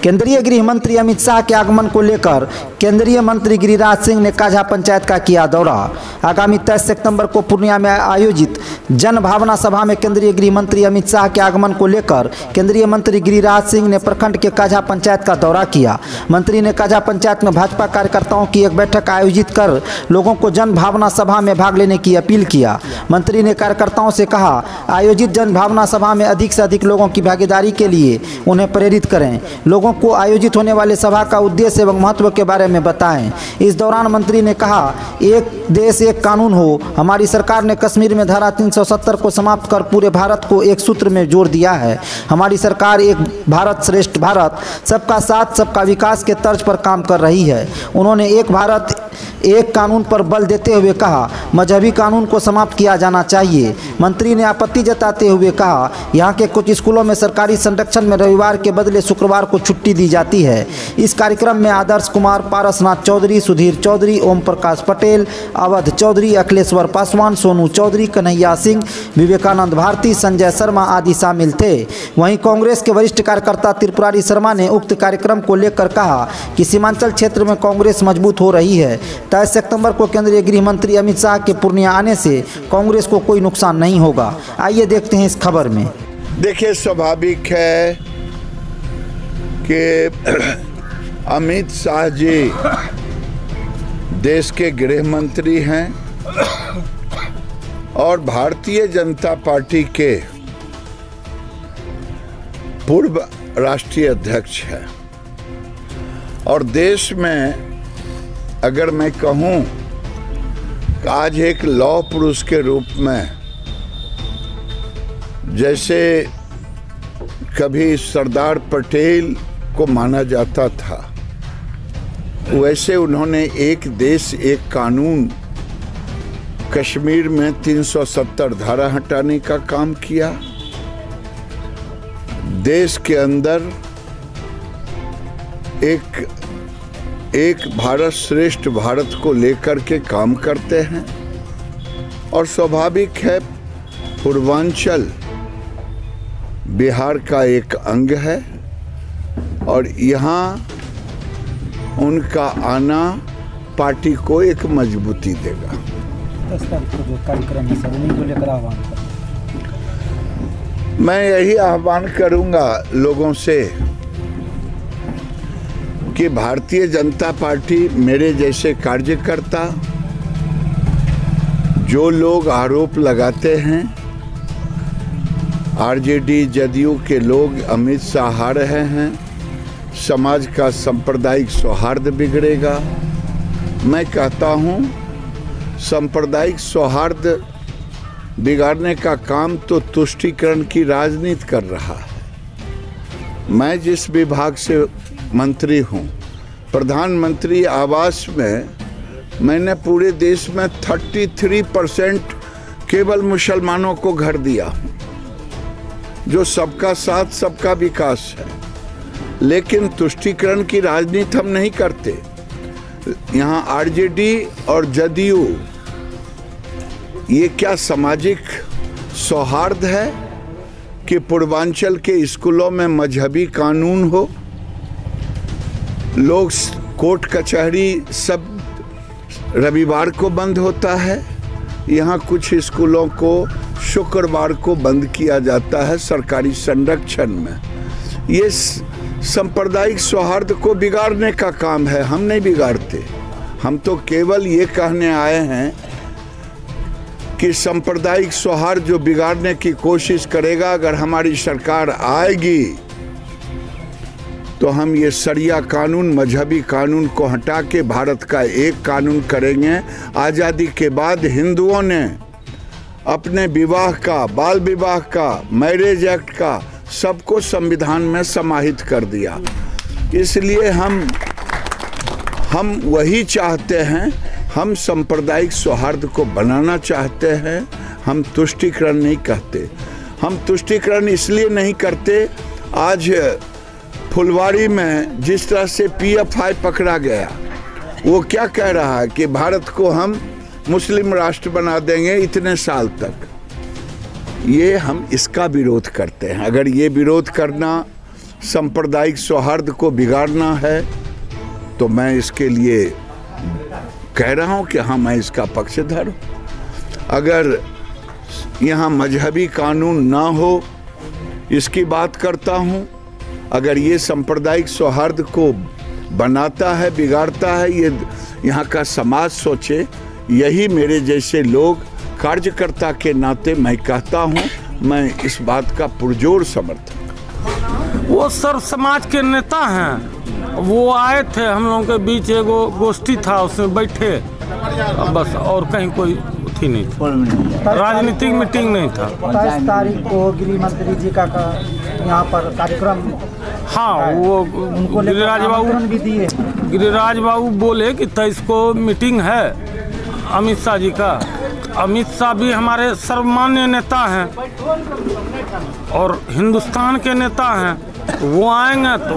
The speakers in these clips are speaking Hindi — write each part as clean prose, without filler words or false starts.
केंद्रीय गृह मंत्री अमित शाह के आगमन को लेकर केंद्रीय मंत्री गिरिराज सिंह ने काझा पंचायत का किया दौरा। आगामी 23 सितंबर को पूर्णिया में आयोजित जन भावना सभा में केंद्रीय गृह मंत्री अमित शाह के आगमन को लेकर केंद्रीय मंत्री गिरिराज सिंह ने प्रखंड के काझा पंचायत का दौरा किया। मंत्री ने काझा पंचायत में भाजपा कार्यकर्ताओं की एक बैठक आयोजित कर लोगों को जन भावना सभा में भाग लेने की अपील किया। मंत्री ने कार्यकर्ताओं से कहा, आयोजित जन भावना सभा में अधिक से अधिक लोगों की भागीदारी के लिए उन्हें प्रेरित करें। लोगों को आयोजित होने वाले सभा का उद्देश्य एवं महत्व के बारे में बताएं। इस दौरान मंत्री ने कहा, एक देश एक कानून हो। हमारी सरकार ने कश्मीर में धारा 370 को समाप्त कर पूरे भारत को एक सूत्र में जोड़ दिया है। हमारी सरकार एक भारत श्रेष्ठ भारत, सबका साथ सबका विकास के तर्ज पर काम कर रही है। उन्होंने एक भारत एक कानून पर बल देते हुए कहा, मजहबी कानून को समाप्त किया जाना चाहिए। मंत्री ने आपत्ति जताते हुए कहा, यहाँ के कुछ स्कूलों में सरकारी संरक्षण में रविवार के बदले शुक्रवार को छुट्टी दी जाती है। इस कार्यक्रम में आदर्श कुमार, पारसनाथ चौधरी, सुधीर चौधरी, ओम प्रकाश पटेल, अवध चौधरी, अखिलेश्वर पासवान, सोनू चौधरी, कन्हैया सिंह, विवेकानंद भारती, संजय शर्मा आदि शामिल थे। वहीं कांग्रेस के वरिष्ठ कार्यकर्ता त्रिपुरारी शर्मा ने उक्त कार्यक्रम को लेकर कहा कि सीमांचल क्षेत्र में कांग्रेस मजबूत हो रही है। 23 सितंबर को केंद्रीय गृह मंत्री अमित शाह के पूर्णिया आने से कांग्रेस को कोई नुकसान नहीं होगा। आइए देखते हैं इस खबर में। देखिए, स्वाभाविक है कि अमित शाह जी देश के गृह मंत्री हैं और भारतीय जनता पार्टी के पूर्व राष्ट्रीय अध्यक्ष हैं। और देश में अगर मैं कहूं कि आज एक लौह पुरुष के रूप में, जैसे कभी सरदार पटेल को माना जाता था, वैसे उन्होंने एक देश एक कानून कश्मीर में 370 धारा हटाने का काम किया। देश के अंदर एक भारत श्रेष्ठ भारत को लेकर के काम करते हैं। और स्वाभाविक है, पूर्वांचल बिहार का एक अंग है और यहाँ उनका आना पार्टी को एक मजबूती देगा। 10 तारीख को जो कार्यक्रम है सर, उन्हीं को लेकर आह्वान करें। मैं यही आह्वान करूंगा लोगों से कि भारतीय जनता पार्टी, मेरे जैसे कार्यकर्ता, जो लोग आरोप लगाते हैं आरजेडी जदयू के लोग अमित शाह आ रहे हैं, समाज का सांप्रदायिक सौहार्द बिगड़ेगा, मैं कहता हूं सांप्रदायिक सौहार्द बिगाड़ने का काम तो तुष्टीकरण की राजनीति कर रहा है। मैं जिस विभाग से मंत्री हूं, प्रधानमंत्री आवास में मैंने पूरे देश में 33% केवल मुसलमानों को घर दिया, जो सबका साथ सबका विकास है। लेकिन तुष्टीकरण की राजनीति हम नहीं करते। यहाँ आरजेडी और जदयू, ये क्या सामाजिक सौहार्द है कि पूर्वांचल के स्कूलों में मजहबी कानून हो, लोग कोर्ट कचहरी सब रविवार को बंद होता है, यहाँ कुछ स्कूलों को शुक्रवार को बंद किया जाता है सरकारी संरक्षण में। ये सांप्रदायिक सौहार्द को बिगाड़ने का काम है। हम नहीं बिगाड़ते, हम तो केवल ये कहने आए हैं कि सांप्रदायिक सौहार्द जो बिगाड़ने की कोशिश करेगा, अगर हमारी सरकार आएगी तो हम ये शरिया कानून, मजहबी कानून को हटा के भारत का एक कानून करेंगे। आज़ादी के बाद हिंदुओं ने अपने विवाह का, बाल विवाह का, मैरिज एक्ट का सबको संविधान में समाहित कर दिया। इसलिए हम वही चाहते हैं, हम सांप्रदायिक सौहार्द को बनाना चाहते हैं। हम तुष्टीकरण नहीं कहते। हम तुष्टीकरण इसलिए नहीं करते, आज फुलवाड़ी में जिस तरह से PFI पकड़ा गया, वो क्या कह रहा है कि भारत को हम मुस्लिम राष्ट्र बना देंगे इतने साल तक। ये हम इसका विरोध करते हैं। अगर ये विरोध करना सांप्रदायिक सौहार्द को बिगाड़ना है तो मैं इसके लिए कह रहा हूँ कि हाँ, मैं इसका पक्षधर हूँ। अगर यहाँ मजहबी कानून ना हो, इसकी बात करता हूँ। अगर ये सांप्रदायिक सौहार्द को बनाता है, बिगाड़ता है, ये यहाँ का समाज सोचे, यही मेरे जैसे लोग कार्यकर्ता के नाते मैं कहता हूँ, मैं इस बात का पुरजोर समर्थन। वो सर्व समाज के नेता हैं, वो आए थे हम लोगों के बीच, एगो गोष्ठी था उसमें बैठे, बस और कहीं कोई थी नहीं थी, राजनीतिक मीटिंग नहीं था। 27 तारीख को गृह मंत्री जी का यहाँ पर कार्यक्रम, हाँ, वो उनको गिरिराज बाबू बोले कि 23 को मीटिंग है अमित शाह जी का। अमित शाह भी हमारे सर्वमान्य नेता हैं और हिंदुस्तान के नेता हैं, वो आएंगे तो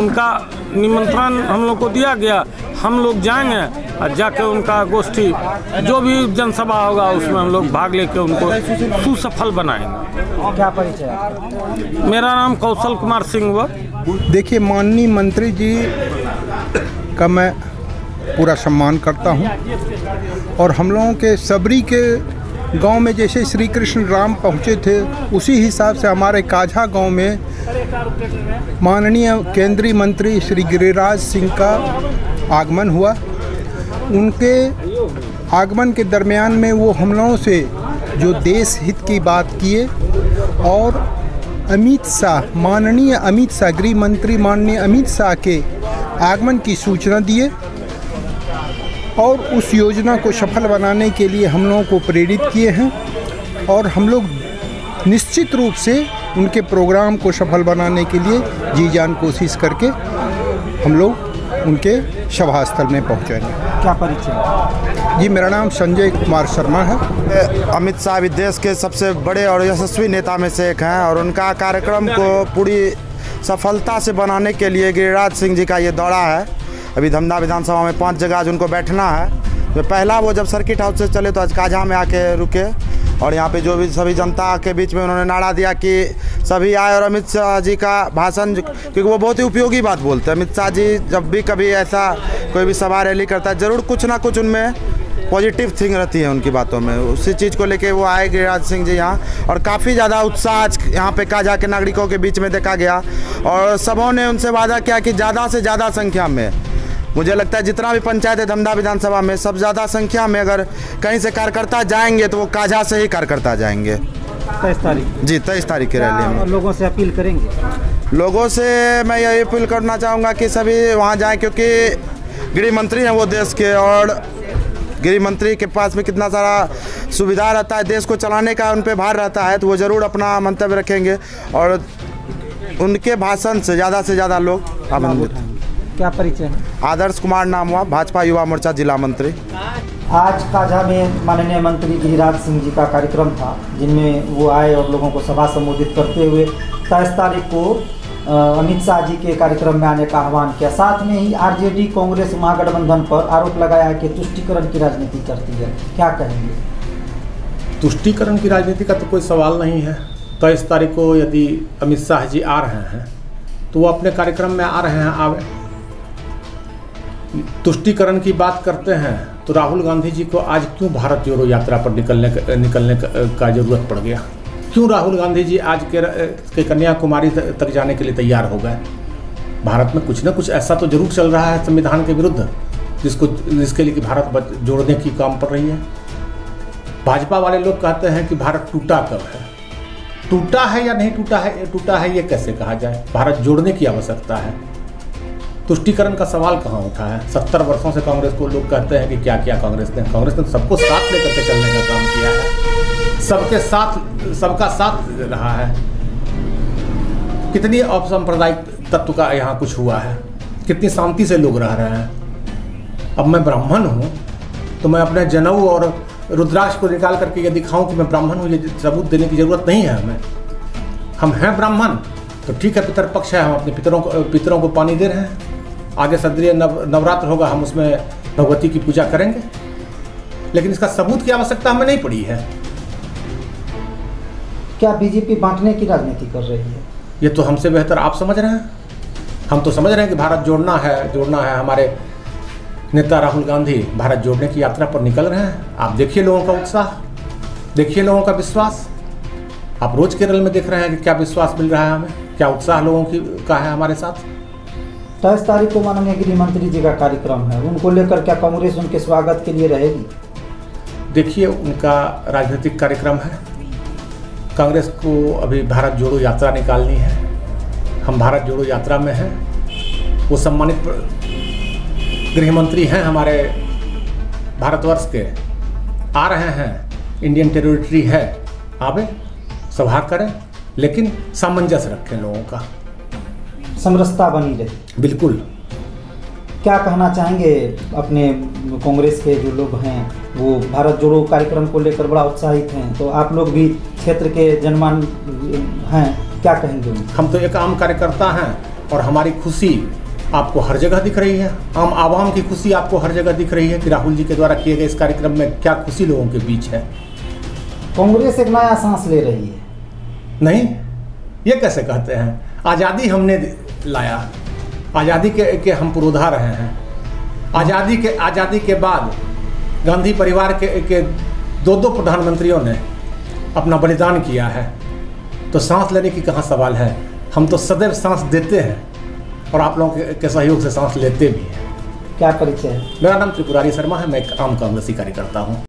उनका निमंत्रण हम लोग को दिया गया, हम लोग जाएंगे और जाके उनका गोष्ठी जो भी जनसभा होगा उसमें हम लोग भाग लेके उनको सुसफल बनाएंगे। क्या परिचय? मेरा नाम कौशल कुमार सिंह हुआ। देखिए, माननीय मंत्री जी का मैं पूरा सम्मान करता हूं और हम लोगों के सबरी के गांव में जैसे श्री कृष्ण राम पहुंचे थे, उसी हिसाब से हमारे काझा गांव में माननीय केंद्रीय मंत्री श्री गिरिराज सिंह का आगमन हुआ। उनके आगमन के दरमियान में वो हम लोगों से जो देश हित की बात किए और अमित शाह, माननीय अमित शाह, गृह मंत्री माननीय अमित शाह के आगमन की सूचना दिए और उस योजना को सफल बनाने के लिए हम लोगों को प्रेरित किए हैं और हम लोग निश्चित रूप से उनके प्रोग्राम को सफल बनाने के लिए जी जान कोशिश करके हम लोग उनके सभा स्थल में पहुँचेंगे। क्या परिचय? जी, मेरा नाम संजय कुमार शर्मा है। अमित शाह भी देश के सबसे बड़े और यशस्वी नेता में से एक हैं और उनका कार्यक्रम को पूरी सफलता से बनाने के लिए गिरिराज सिंह जी का ये दौरा है। अभी धमदा विधानसभा में 5 जगह आज उनको बैठना है। तो पहला वो जब सर्किट हाउस से चले तो आज काझा में आके रुके और यहाँ पे जो भी सभी जनता के बीच में उन्होंने नारा दिया कि सभी आए और अमित शाह जी का भाषण, क्योंकि वो बहुत ही उपयोगी बात बोलते हैं। अमित शाह जी जब भी कभी ऐसा कोई भी सभा रैली करता है, ज़रूर कुछ ना कुछ उनमें पॉजिटिव थिंग रहती है उनकी बातों में। उसी चीज़ को लेके वो आए गिरिराज सिंह जी यहाँ और काफ़ी ज़्यादा उत्साह आज यहाँ पे काझा के नागरिकों के बीच में देखा गया और सबों ने उनसे वादा किया कि ज़्यादा से ज़्यादा संख्या में, मुझे लगता है जितना भी पंचायत है धमदा विधानसभा में, सब ज़्यादा संख्या में अगर कहीं से कार्यकर्ता जाएंगे तो वो काझा से ही कार्यकर्ता जाएंगे। 23 तारीख जी, 23 तारीख की रैली में लोगों से अपील करेंगे? लोगों से मैं यही अपील करना चाहूँगा कि सभी वहाँ जाएं, क्योंकि गृह मंत्री हैं वो देश के और गृह मंत्री के पास में कितना सारा सुविधा रहता है, देश को चलाने का उन पर भार रहता है, तो वो ज़रूर अपना मंतव्य रखेंगे और उनके भाषण से ज़्यादा लोग आनंदित। क्या परिचय है? आदर्श कुमार नाम हुआ, भाजपा युवा मोर्चा जिला मंत्री। आज काझा में माननीय मंत्री गिरिराज सिंह जी का कार्यक्रम था, जिनमें वो आए और लोगों को सभा संबोधित करते हुए 23 तारीख को अमित शाह जी के कार्यक्रम में आने का आह्वान किया। साथ में ही आरजेडी कांग्रेस महागठबंधन पर आरोप लगाया कि तुष्टीकरण की राजनीति करती है। क्या कहेंगे? तुष्टीकरण की राजनीति का तो कोई सवाल नहीं है। 23 तारीख को यदि अमित शाह जी आ रहे हैं तो वो अपने कार्यक्रम में आ रहे हैं, आवे। तुष्टीकरण की बात करते हैं तो राहुल गांधी जी को आज क्यों भारत जोड़ो यात्रा पर निकलने का जरूरत पड़ गया? क्यों राहुल गांधी जी आज के कन्याकुमारी तक जाने के लिए तैयार हो गए? भारत में कुछ न कुछ ऐसा तो जरूर चल रहा है संविधान के विरुद्ध, जिसके लिए कि भारत जोड़ने की काम पड़ रही है। भाजपा वाले लोग कहते हैं कि भारत टूटा कब है? टूटा है या नहीं टूटा है ये कैसे कहा जाए? भारत जोड़ने की आवश्यकता है। तुष्टीकरण का सवाल कहाँ उठा है? 70 वर्षों से कांग्रेस को लोग कहते हैं कि क्या किया कांग्रेस ने सबको साथ लेकर के चलने का काम किया है, सबका साथ रहा है। कितनी असांप्रदायिक तत्व का यहाँ कुछ हुआ है, कितनी शांति से लोग रह रहे हैं। अब मैं ब्राह्मण हूँ तो मैं अपने जनेऊ और रुद्राक्ष को निकाल करके ये दिखाऊं कि मैं ब्राह्मण हूँ, ये सबूत देने की जरूरत नहीं है हमें। हम हैं ब्राह्मण तो ठीक है, पितृपक्ष है, हम अपने पितरों को पानी दे रहे हैं। आगे सदरीय नवरात्र होगा, हम उसमें भगवती की पूजा करेंगे, लेकिन इसका सबूत की आवश्यकता हमें नहीं पड़ी है। क्या बीजेपी बांटने की राजनीति कर रही है? ये तो हमसे बेहतर आप समझ रहे हैं। हम तो समझ रहे हैं कि भारत जोड़ना है। हमारे नेता राहुल गांधी भारत जोड़ने की यात्रा पर निकल रहे हैं। आप देखिए लोगों का उत्साह, देखिए लोगों का विश्वास। आप रोज केरल में देख रहे हैं कि क्या विश्वास मिल रहा है हमें, क्या उत्साह लोगों का है हमारे साथ। 23 तारीख को माननीय गृह मंत्री जी का कार्यक्रम है, उनको लेकर क्या कांग्रेस उनके स्वागत के लिए रहेगी? देखिए, उनका राजनीतिक कार्यक्रम है। कांग्रेस को अभी भारत जोड़ो यात्रा निकालनी है। हम भारत जोड़ो यात्रा में हैं। वो सम्मानित गृह मंत्री हैं हमारे भारतवर्ष के, आ रहे हैं, इंडियन टेरिटरी है, आवे सभा करें, लेकिन सामंजस्य रखें लोगों का, समरसता बनी रहे। बिल्कुल। क्या कहना चाहेंगे अपने कांग्रेस के जो लोग हैं, वो भारत जोड़ो कार्यक्रम को लेकर बड़ा उत्साहित हैं, तो आप लोग भी क्षेत्र के जनमान हैं, क्या कहेंगे? हम तो एक आम कार्यकर्ता हैं और हमारी खुशी आपको हर जगह दिख रही है। आम आवाम की खुशी आपको हर जगह दिख रही है कि राहुल जी के द्वारा किए गए इस कार्यक्रम में क्या खुशी लोगों के बीच है। कांग्रेस एक नया सांस ले रही है। नहीं, ये कैसे कहते हैं? आज़ादी हमने लाया, आज़ादी के हम पुरोधा रहे हैं। आज़ादी के बाद गांधी परिवार के दो प्रधानमंत्रियों ने अपना बलिदान किया है, तो सांस लेने की कहाँ सवाल है। हम तो सदैव सांस देते हैं और आप लोगों के सहयोग से सांस लेते भी हैं। क्या परिचय है? मेरा नाम त्रिपुरारी शर्मा है, मैं एक आम कांग्रेसी कार्यकर्ता हूँ।